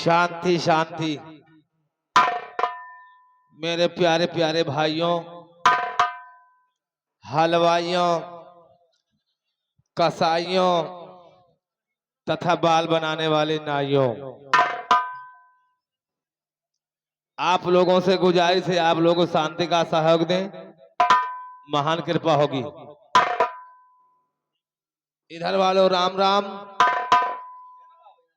शांति शांति। मेरे प्यारे प्यारे भाइयों, हलवाइयों, कसाईयों तथा बाल बनाने वाले नाइयों, आप लोगों से गुजारिश है, आप लोगों शांति का सहयोग दें, महान कृपा होगी। इधर वालों राम राम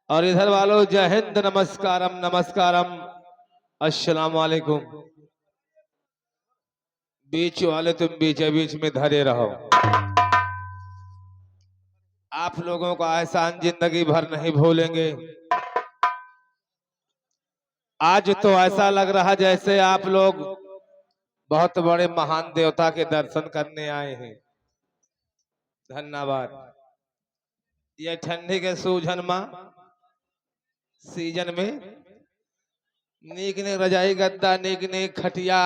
और इधर वालों जय हिंद, नमस्कारम नमस्कारम, अस्सलाम वालेकुम। बीच वाले तुम बीच बीच में धरे रहो। आप लोगों का एहसान जिंदगी भर नहीं भूलेंगे। आज तो ऐसा लग रहा जैसे आप लोग बहुत बड़े महान देवता के दर्शन करने आए हैं। धन्यवाद। ये ठंडी के सूझन माँ सीजन में नीक नीक रजाई गद्दा, नीक नीक खटिया,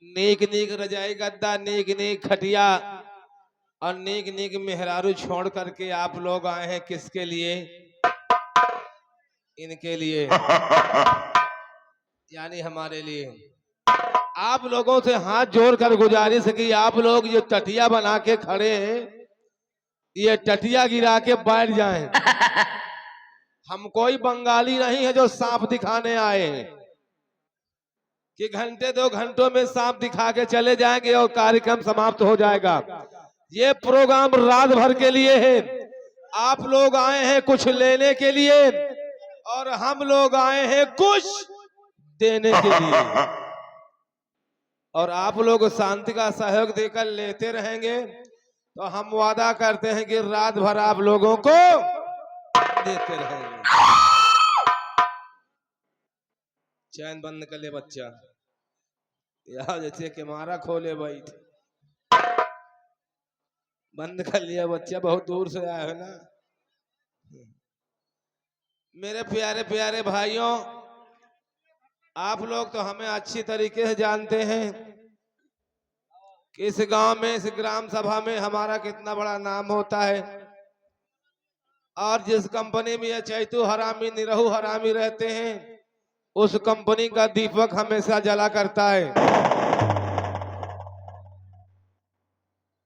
नीक नीक रजाई गद्दा, नीक नीक खटिया और नीक नीक मेहरारू छोड़ करके आप लोग आए हैं। किसके लिए? इनके लिए, यानी हमारे लिए। आप लोगों से हाथ जोड़कर गुजारिश है कि आप लोग जो टटिया बना के खड़े हैं, ये टटिया गिरा के बैठ जाएं। हम कोई बंगाली नहीं है जो सांप दिखाने आए हैं कि घंटे दो घंटों में सांप दिखा के चले जाएंगे और कार्यक्रम समाप्त हो जाएगा। ये प्रोग्राम रात भर के लिए है। आप लोग आए हैं कुछ लेने के लिए और हम लोग आए हैं कुछ देने के लिए, और आप लोग शांति का सहयोग देकर लेते रहेंगे तो हम वादा करते हैं कि रात भर आप लोगों को देते रहेंगे। चैन बंद कर ले बच्चा, यार जैसे कि मारा खोले बैठ। बंद कर लिया बच्चा, बहुत दूर से आया है ना। मेरे प्यारे प्यारे भाइयों, आप लोग तो हमें अच्छी तरीके से जानते हैं कि इस गांव में, इस ग्राम सभा में हमारा कितना बड़ा नाम होता है। और जिस कंपनी में ये चैतू हरामी, निरहू हरामी रहते हैं, उस कंपनी का दीपक हमेशा जला करता है।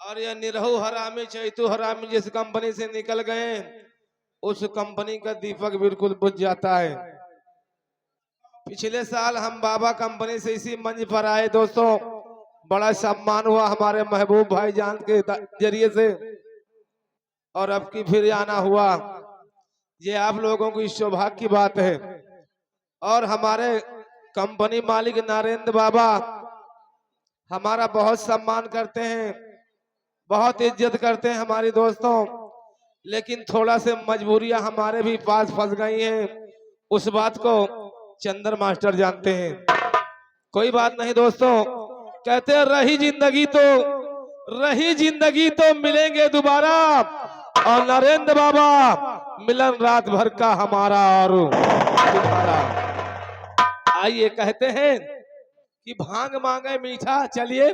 और ये निरहू हरामी, चैतू हरामी जिस कंपनी से निकल गए, उस कंपनी का दीपक बिल्कुल बुझ जाता है। पिछले साल हम बाबा कंपनी से इसी मंच पर आए दोस्तों, बड़ा सम्मान हुआ हमारे महबूब भाईजान के जरिए से, और अब की फिर आना हुआ। ये आप लोगों की सौभाग्य की बात है। और हमारे कंपनी मालिक नरेंद्र बाबा हमारा बहुत सम्मान करते हैं, बहुत इज्जत करते हैं हमारी दोस्तों, लेकिन थोड़ा से मजबूरियां हमारे भी पास फंस गई हैं। उस बात को चंदर मास्टर जानते हैं। कोई बात नहीं दोस्तों, कहते हैं रही जिंदगी तो मिलेंगे दोबारा, और नरेंद्र बाबा मिलन रात भर का हमारा और तुम्हारा। आइए, कहते हैं कि भांग मांगे मीठा, चलिए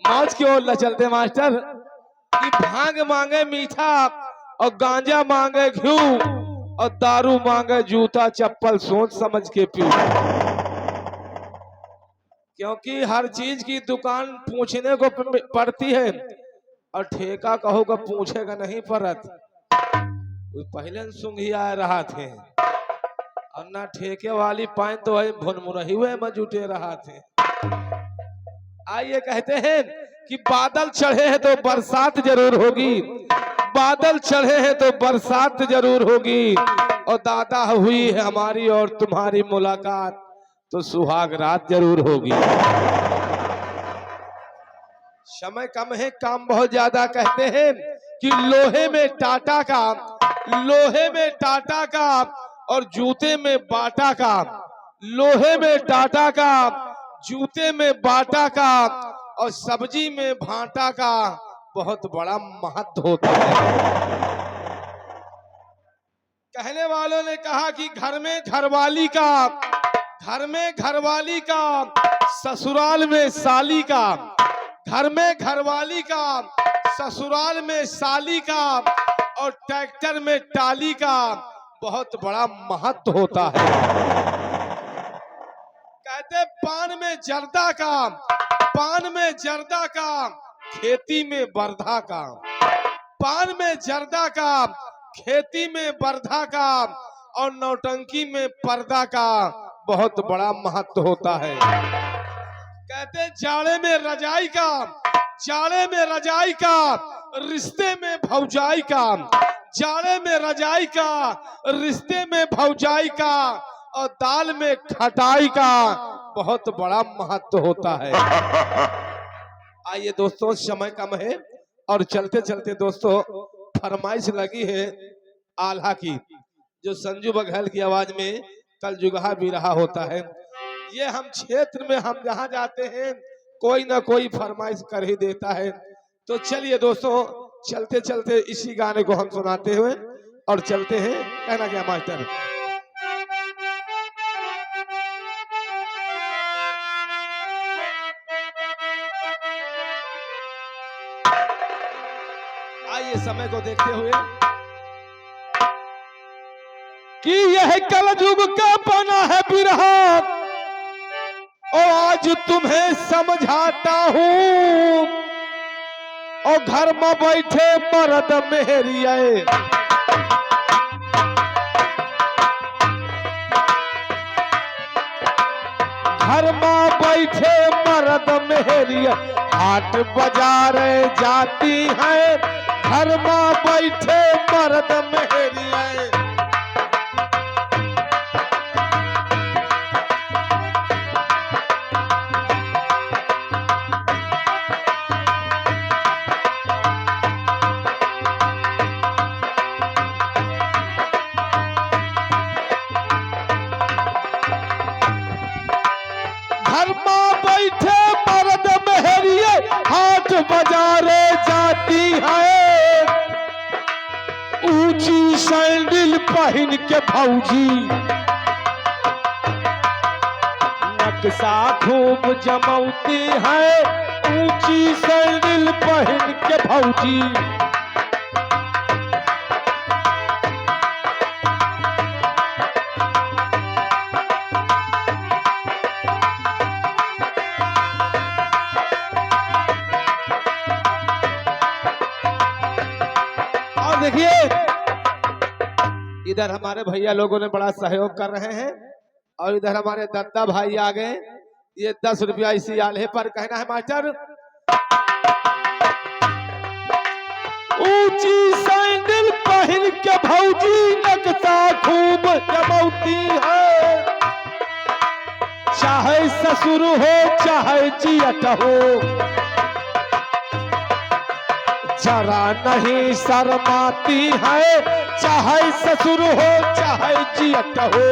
मौज की ओर चलते मास्टर, कि भांग मांगे मीठा और गांजा मांगे घी और दारू मांगे जूता चप्पल, सोच समझ के पी। क्योंकि हर चीज की दुकान पूछने को पड़ती है, और ठेका कहोगा पूछेगा नहीं पड़त। पहले सुंघिया रहा थे और ना ठेके वाली पाइन तो भुनमुरही हुए में जुटे रहा थे। आइए, कहते हैं कि बादल चढ़े हैं तो बरसात जरूर होगी, बादल चढ़े हैं तो बरसात जरूर होगी, और दादा हुई है हमारी और तुम्हारी मुलाकात तो सुहाग रात जरूर होगी। समय कम है, काम बहुत ज्यादा। कहते हैं कि लोहे में टाटा का और जूते में बाटा का, लोहे में टाटा का, जूते में बाटा का और सब्जी में भाटा का बहुत बड़ा महत्व होता है। कहने वालों ने कहा कि घर में घरवाली का, ससुराल में साली का, घर में घरवाली का, ससुराल में साली का, और ट्रैक्टर में टाली का, बहुत बड़ा महत्व होता है। कहते पान में जर्दा का, पान में जर्दा का, खेती में बर्धा का। पान में जर्दा का, खेती में बर्धा का, और नौटंकी में पर्दा का बहुत बड़ा महत्व होता है। कहते जाड़े में रजाई का, जाड़े में रजाई का, रिश्ते में भौजाई का। जाड़े में रजाई का, रिश्ते में भौजाई का, और दाल में खटाई का बहुत बड़ा महत्व होता है। आइए दोस्तों, समय कम है और चलते चलते दोस्तों फरमाइश लगी है आल्हा की, जो संजू बघेल की आवाज में कल जुगहा भी रहा होता है। ये हम क्षेत्र में हम जहां जाते हैं कोई ना कोई फरमाइश कर ही देता है। तो चलिए दोस्तों, चलते चलते इसी गाने को हम सुनाते हुए और चलते हैं। कहना क्या मास्टर? आइए समय को देखते हुए कि यह कलयुग का बना है बिरहा, और आज तुम्हें समझाता हूं, और घर में बैठे मर्द मेहरिया, घर में बैठे मर्द मेहरिया हाट बाजार जाती है। घर में बैठे मर्द मेहरिया बाजारे जाती है। ऊंची सैंडल पहन के भौजी, नक्शा खूब जमौती है। ऊंची सैंडल पहन के भौजी, देखिए इधर हमारे भैया लोगों ने बड़ा सहयोग कर रहे हैं, और इधर हमारे दत्ता भाई आ गए। ये 10 रुपया इसी आल्हे पर कहना है मास्टर। ऊंची सैंडल पहन के भौजी, नक्शा खूब जमौती है। चाहे ससुर हो चाहे जियत हो, जरा नहीं शर्माती है। चाहे ससुर हो चाहे जियत हो,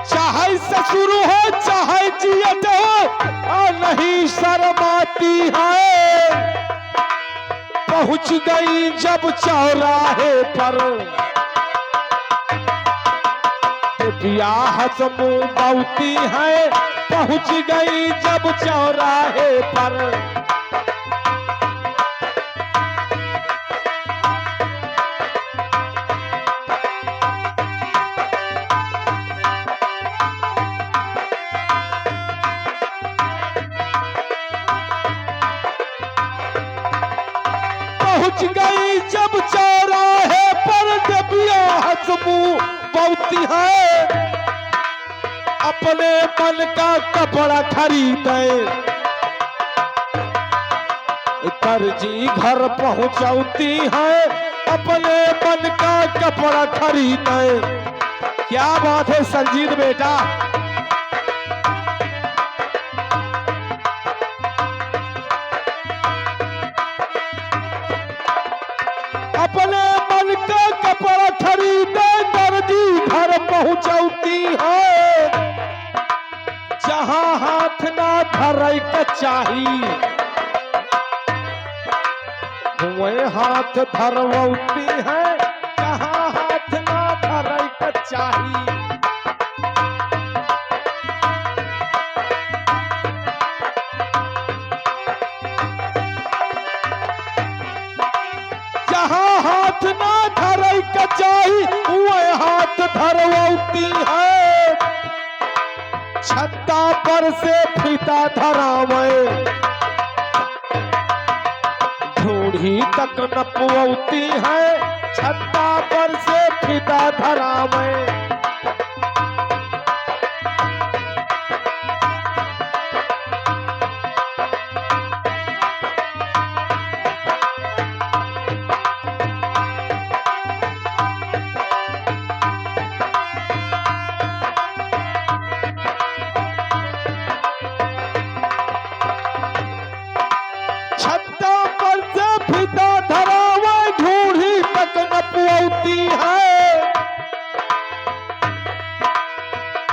चाहे ससुर हो चाहे जियत हो, नहीं शर्माती है। पहुंच गई जब चौराहे पर, ब्याह मुंह बौती है। पहुंच गई जब चौराहे पर, पहुंच गई जब चौराहे पर, ब्याह मुंह बौती है। अपने मन का कपड़ा खरीदे, दर्जी घर पहुंचौती है। अपने मन का कपड़ा खरीदे। क्या बात है संजीत बेटा, अपने मन का कपड़ा खरीदे, दर्जी घर पहुंचौती है। जहां हाथ ना धरे के चाही, वही हाथ धरवती है जहाँ हाथ ना धरई का चाही। जहाँ हाथ ना धरई का चाही वही हाथ धरवती है। छत्ता पर से फीता धरावे ढूंढी तक नपवती है। छत्ता पर से फीता धरावे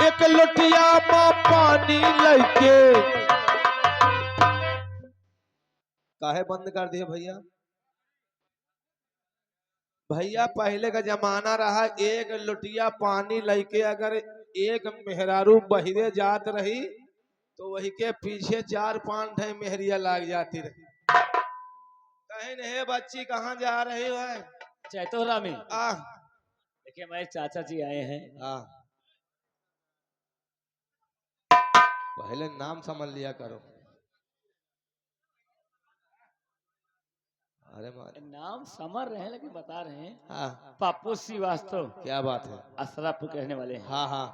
एक लोटिया माँ पानी लेके। काहे बंद कर दिए भैया? भैया पहले का जमाना रहा, एक लोटिया पानी लेके अगर एक मेहरारू बहिरे जात रही तो वही के पीछे 4-5 मेहरिया लाग जाती रही। कहीं नहीं बच्ची कहाँ जा रही है? चैतोरा में देखिए हमारे चाचा जी आए हैं। पहले नाम समझ लिया करो। अरे नाम समझ रहे हैं लेकिन बता रहे हैं। पप्पू श्रीवास्तव। क्या बात है? असरापुर कहने वाले हैं। हाँ हाँ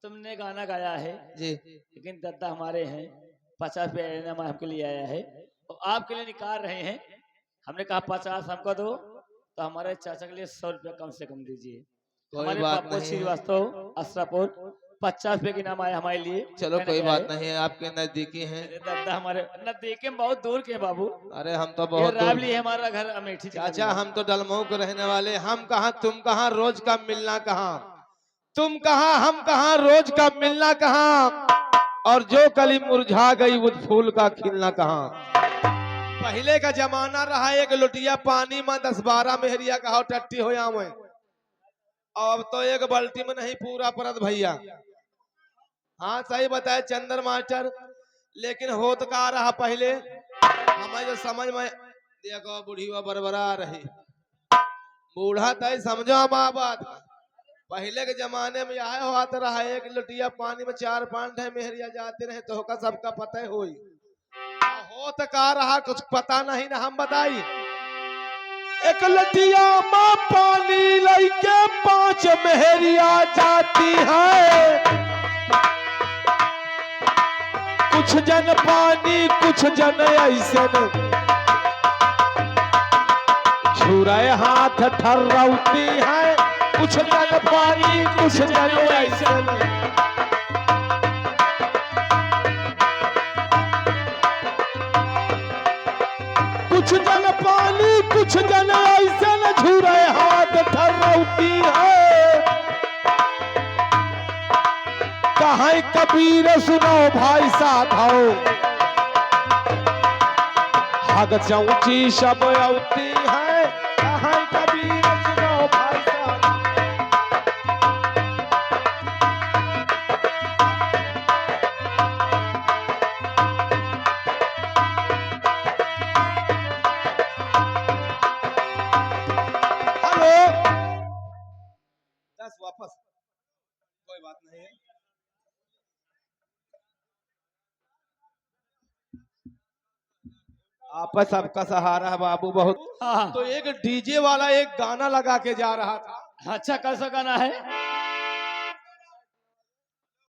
तुमने गाना गाया है जी, लेकिन दादा हमारे हैं 50 रुपया इनाम हमके लिए आया है और आपके लिए निकाल रहे हैं। हमने कहा 50 हमको दो तो हमारे चाचा के लिए 100 रुपया कम से कम दीजिए। हमारे पप्पू श्रीवास्तव असरापुर 50 रुपए की नाम आया हमारे लिए। चलो कोई बात नहीं, आपके नजदीकी हैं। दादा हमारे नजदीकी बहुत दूर के बाबू। अरे हम तो बहुत रावली है हमारा घर अमेठी। चाचा हम तो डलमऊ के रहने वाले। हम कहाँ तुम कहाँ, रोज का मिलना कहाँ। तुम कहाँ हम कहाँ, रोज का मिलना कहाँ। और जो कली मुरझा गई वो फूल का खिलना कहाँ। पहले का जमाना रहा, एक लोटिया पानी में 10-12 मेहरिया कहा टट्टी हो या में। अब तो एक बाल्टी में नहीं पूरा परत भैया। हाँ सही बताए चंदर मास्टर। लेकिन होत का रहा पहले हमें जो समझ में देखो बूढ़ी व बरबरा रही। बूढ़ा तय समझो माँ बात। पहले के जमाने में यह होता रहा, एक लोटिया पानी में 4-5 मेहरिया जाते रहे तो होगा सबका पता होई। होत का रहा कुछ पता नहीं ना, हम बताई। एक लोटिया माँ पानी लेके 5 मेहरिया जाती है। कुछ जन पानी कुछ जन ऐसे छुराए हाथ ठर्रौती है। कुछ जन पानी कुछ जन ऐसे कुछ जन पानी कुछ जन ऐसे न छुराए हाथ ठर्रौती है। कहाँ कबीर सुनो भाई साधो हग चौची शब औती है। कहाँ कबीर सुनो भाई साधो। हेलो 10 वापस कोई बात नहीं है। आपस सबका सहारा है बाबू बहुत। तो एक डीजे वाला एक गाना लगा के जा रहा था। अच्छा कैसा गाना है?